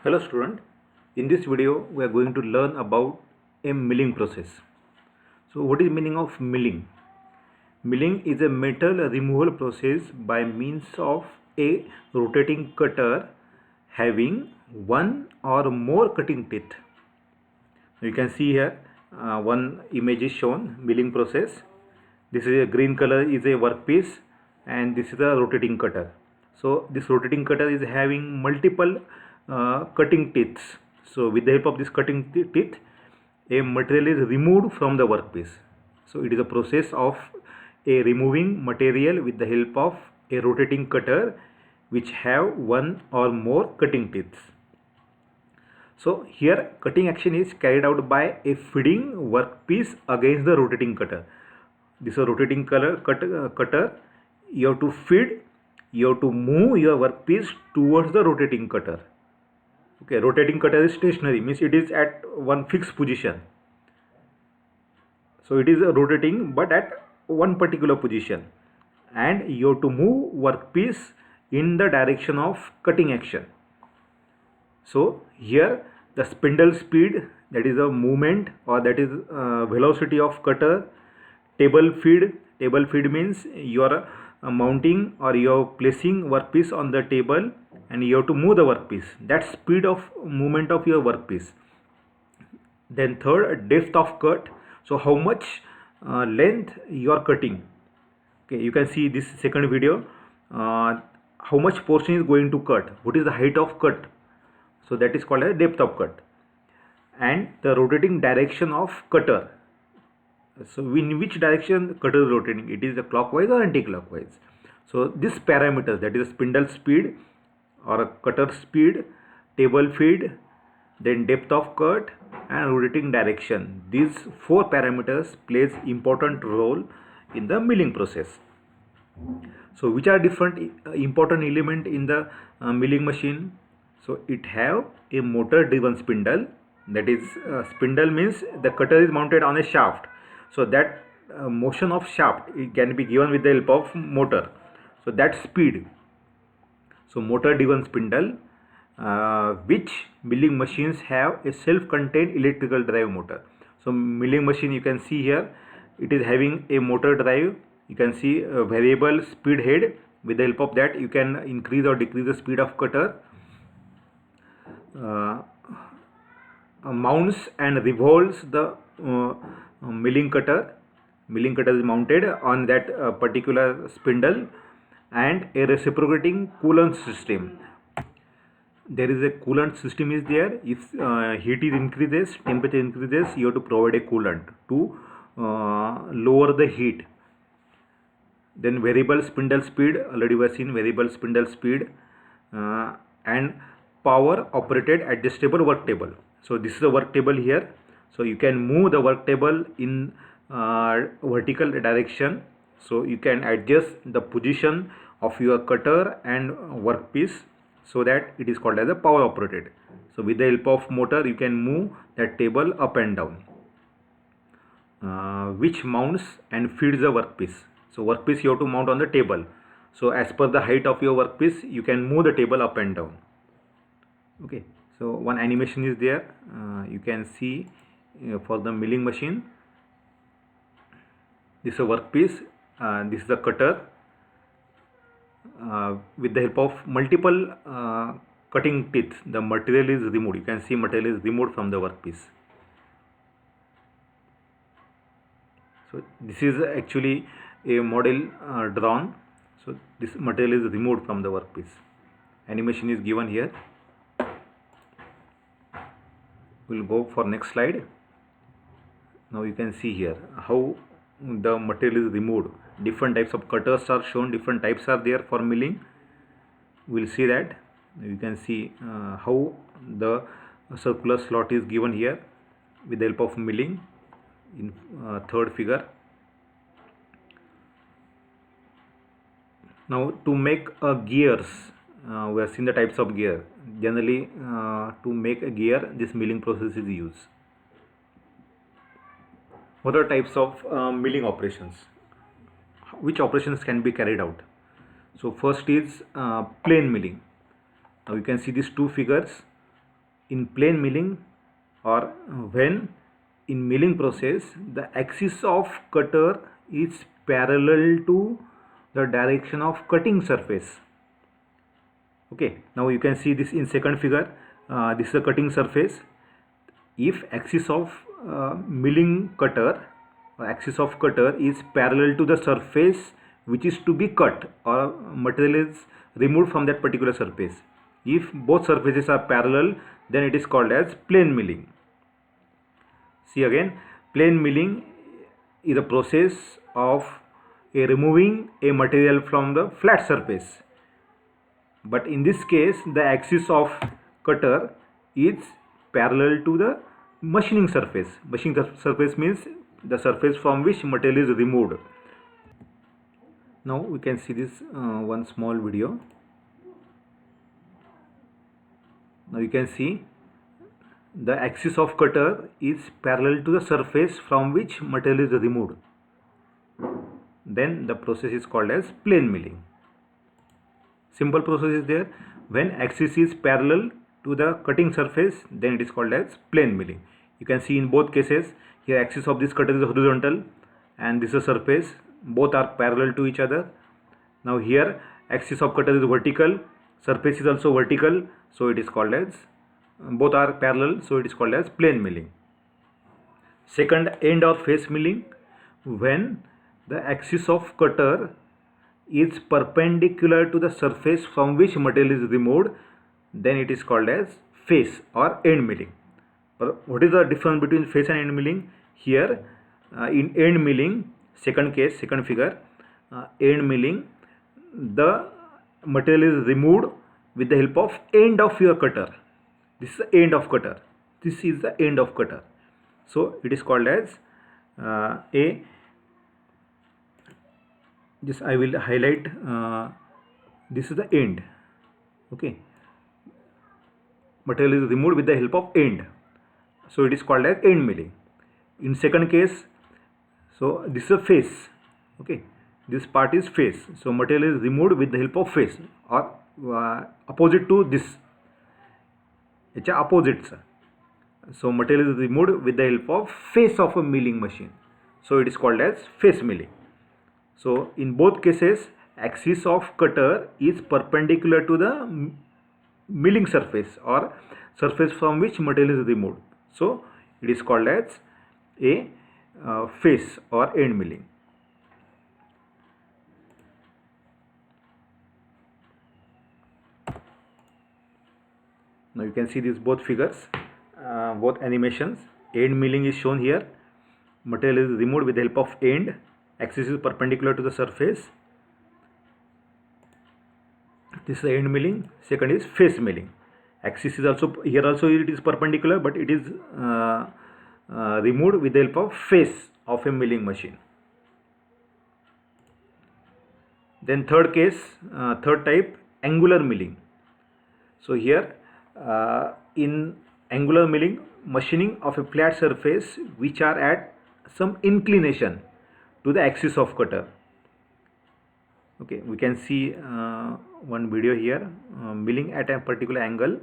Hello student, in this video we are going to learn about a milling process. So what is meaning of milling? Milling is a metal removal process by means of a rotating cutter having one or more cutting teeth. You can see here one image is shown, milling process. This is a green color is a workpiece and this is a rotating cutter. So this rotating cutter is having multiple cutting teeth. So with the help of this cutting teeth, a material is removed from the workpiece. So it is a process of a removing material with the help of a rotating cutter which have one or more cutting teeth. So here cutting action is carried out by a feeding workpiece against the rotating cutter. This is a rotating cutter. You have to feed, you have to move your workpiece towards the rotating cutter. Okay, rotating cutter is stationary, means it is at one fixed position. So it is rotating but at one particular position, and you have to move workpiece in the direction of cutting action. So here the spindle speed, that is a movement or that is velocity of cutter. Table feed means you are mounting or you are placing workpiece on the table and you have to move the workpiece. That speed of movement of your workpiece. Then third, depth of cut. So how much length you are cutting. Okay, you can see this second video. How much portion is going to cut? What is the height of cut? So that is called as depth of cut. And the rotating direction of cutter. So in which direction cutter is rotating? It is a clockwise or anti-clockwise. So this parameters, that is spindle speed or a cutter speed, table feed, then depth of cut and rotating direction. These four parameters plays important role in the milling process. So which are different important element in the milling machine? So it have a motor driven spindle, that is spindle means the cutter is mounted on a shaft. So that motion of shaft, it can be given with the help of motor. So that speed. So motor driven spindle, which milling machines have a self-contained electrical drive motor. So milling machine, you can see here, it is having a motor drive. You can see a variable speed head. With the help of that you can increase or decrease the speed of cutter. Mounts and revolves the milling cutter. Milling cutter is mounted on that particular spindle, and a reciprocating coolant system. There is a coolant system is there. If heat is increases, temperature increases, you have to provide a coolant to lower the heat. Then variable spindle speed, already we have seen variable spindle speed, and power operated adjustable work table. So this is a work table here. So you can move the work table in vertical direction. So you can adjust the position of your cutter and workpiece, so that it is called as a power operated. So with the help of motor you can move that table up and down, which mounts and feeds the workpiece. So workpiece you have to mount on the table. So as per the height of your workpiece you can move the table up and down. Okay, so one animation is there. You can see for the milling machine. This is a workpiece. This is the cutter. With the help of multiple cutting teeth, the material is removed. You can see material is removed from the workpiece. So this is actually a model drawn. So this material is removed from the workpiece. Animation is given here. We'll go for next slide. Now you can see here how the material is removed. Different types of cutters are shown, different types are there for milling. We'll see that. You can see how the circular slot is given here with the help of milling in third figure. Now to make gears, we have seen the types of gear. Generally to make a gear, this milling process is used. What are types of milling operations? Which operations can be carried out? So first is plain milling. Now you can see these two figures. in plane milling, or when in milling process the axis of cutter is parallel to the direction of cutting surface. Okay, now you can see this in second figure. This is a cutting surface. If axis of milling cutter or axis of cutter is parallel to the surface which is to be cut, or material is removed from that particular surface, if both surfaces are parallel, then it is called as plane milling. See again, plane milling is a process of removing a material from the flat surface, but in this case the axis of cutter is parallel to the machining surface. Machining surface means the surface from which material is removed. Now we can see this one small video. Now you can see the axis of cutter is parallel to the surface from which material is removed. Then the process is called as plane milling. Simple process is there. When axis is parallel to the cutting surface, then it is called as plane milling. You can see in both cases, here axis of this cutter is horizontal and this is a surface. Both are parallel to each other. Now here axis of cutter is vertical, surface is also vertical, so it is called as, both are parallel, so it is called as plane milling. Second, end or face milling. When the axis of cutter is perpendicular to the surface from which material is removed, then it is called as face or end milling. What is the difference between face and end milling? Here in end milling, second case, second figure, end milling, the material is removed with the help of end of your cutter. This is the end of cutter. This is the end of cutter. So it is called as just I will highlight, this is the end. Okay, material is removed with the help of end, so it is called as end milling. In second case, so this is a face. Okay, this part is face, so material is removed with the help of face, or opposite to this, it's opposites. So material is removed with the help of face of a milling machine, so it is called as face milling. So in both cases, axis of cutter is perpendicular to the milling surface or surface from which material is removed, so it is called as a face or end milling. Now you can see these both figures, both animations. End milling is shown here. Material is removed with the help of end. Axis is perpendicular to the surface. This is end milling. Second is face milling. Axis is also here, also it is perpendicular, but it is removed with the help of face of a milling machine. Then third case, third type, angular milling. So here in angular milling, machining of a flat surface which are at some inclination to the axis of cutter. Okay, we can see one video here, milling at a particular angle.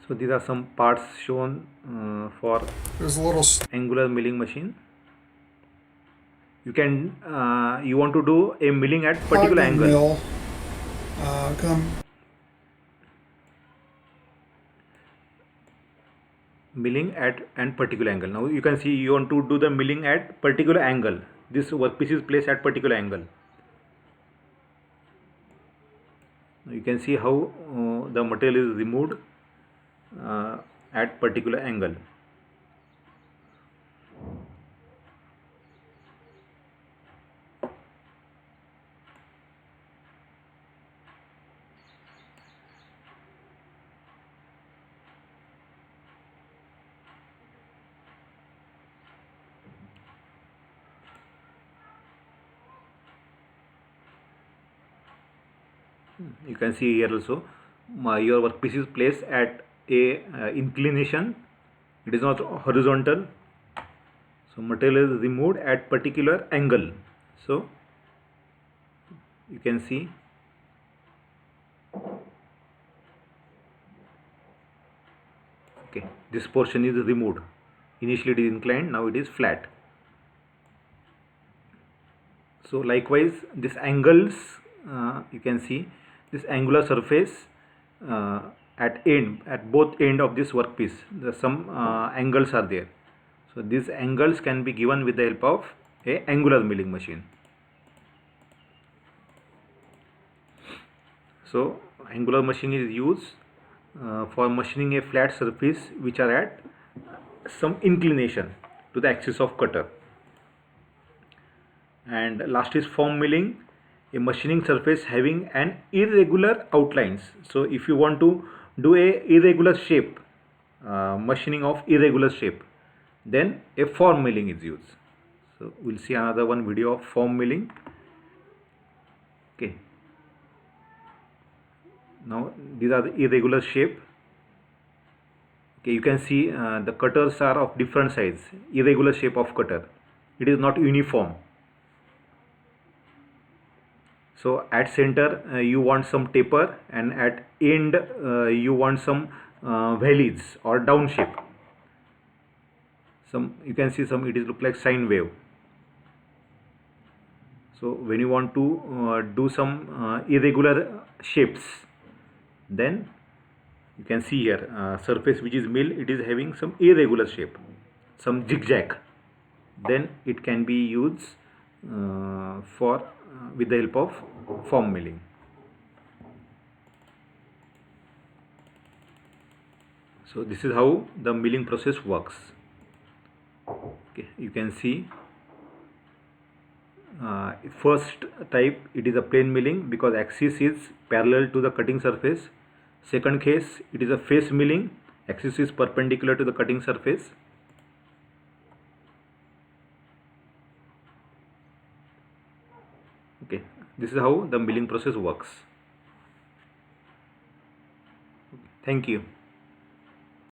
So these are some parts shown for There's a little angular milling machine. You can you want to do a milling at particular Ogden angle. mill. Milling at an particular angle. Now you can see you want to do the milling at particular angle. This workpiece is placed at particular angle. You can see how the material is removed at particular angle. You can see here also your workpiece is placed at a inclination. It is not horizontal, So material is removed at particular angle. So you can see okay, this portion is removed. Initially it is inclined, now it is flat. So likewise this angles, you can see this angular surface uh, at both end of this workpiece, some angles are there. So these angles can be given with the help of a angular milling machine. So angular machine is used for machining a flat surface which are at some inclination to the axis of cutter. And last is form milling, a machining surface having an irregular outlines. So if you want to do a irregular shape, machining of irregular shape, then a form milling is used. So we'll see another one video of form milling. Okay, now these are the irregular shape. Okay, you can see the cutters are of different size, irregular shape of cutter, it is not uniform. So at center you want some taper, and at end you want some valleys or down shape. Some you can see some it is look like sine wave. So when you want to do some irregular shapes, then you can see here surface which is milled, it is having some irregular shape, some zigzag, then it can be used for with the help of form milling. So this is how the milling process works. Okay, you can see first type, it is a plane milling because axis is parallel to the cutting surface. Second case, it is a face milling, axis is perpendicular to the cutting surface. Okay, this is how the milling process works. Thank you.